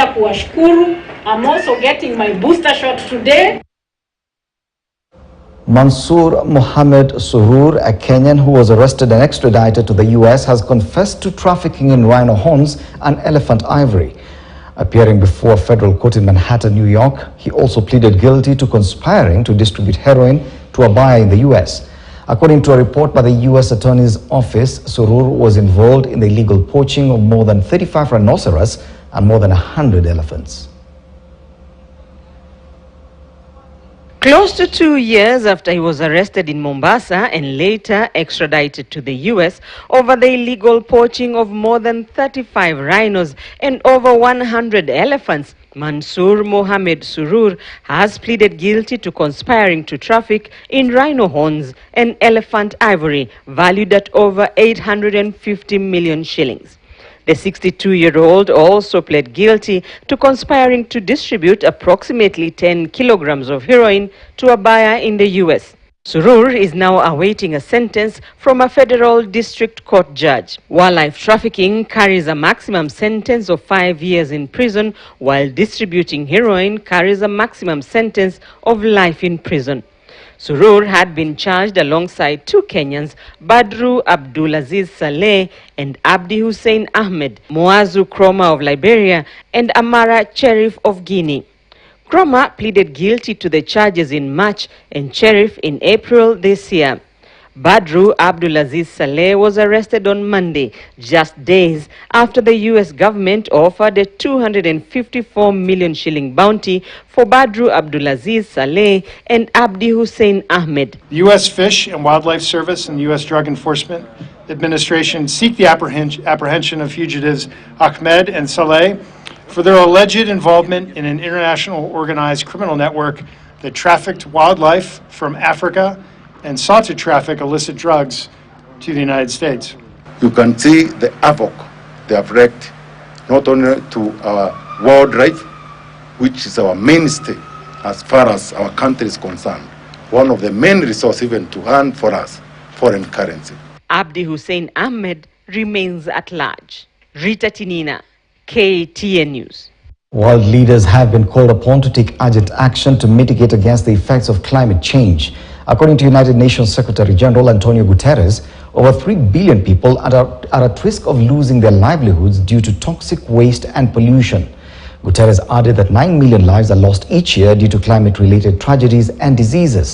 Kuwashukuru. I'm also getting my booster shot today. Mansoor Mohammed Surur, a Kenyan who was arrested and extradited to the US, has confessed to trafficking in rhino horns and elephant ivory. Appearing before a federal court in Manhattan, New York, he also pleaded guilty to conspiring to distribute heroin to a buyer in the US. According to a report by the US Attorney's Office, Surur was involved in the illegal poaching of more than 35 rhinoceros and more than 100 elephants. Close to 2 years after he was arrested in Mombasa and later extradited to the US over the illegal poaching of more than 35 rhinos and over 100 elephants, Mansoor Mohammed Surur has pleaded guilty to conspiring to traffic in rhino horns and elephant ivory valued at over 850 million shillings. The 62-year-old also pled guilty to conspiring to distribute approximately 10 kilograms of heroin to a buyer in the U.S. Surur is now awaiting a sentence from a federal district court judge. Wildlife trafficking carries a maximum sentence of 5 years in prison, while distributing heroin carries a maximum sentence of life in prison. Surur had been charged alongside two Kenyans, Badru Abdulaziz Saleh and Abdi Hussein Ahmed, Muazu Kroma of Liberia and Amara Cherif of Guinea. Kroma pleaded guilty to the charges in March and Cherif in April this year. Badru Abdulaziz Saleh was arrested on Monday, just days after the U.S. government offered a 254 million shilling bounty for Badru Abdulaziz Saleh and Abdi Hussein Ahmed. The U.S. Fish and Wildlife Service and the U.S. Drug Enforcement Administration seek the apprehension of fugitives Ahmed and Saleh for their alleged involvement in an international organized criminal network that trafficked wildlife from Africa and sought to traffic illicit drugs to the United States. You can see the havoc they have wreaked not only to our wildlife, which is our mainstay as far as our country is concerned, one of the main resources even to earn for us foreign currency. Abdi Hussein Ahmed remains at large. Rita Tinina, KTN News. World leaders have been called upon to take urgent action to mitigate against the effects of climate change. According to United Nations Secretary General Antonio Guterres, over 3 billion people are at risk of losing their livelihoods due to toxic waste and pollution. Guterres added that 9 million lives are lost each year due to climate-related tragedies and diseases.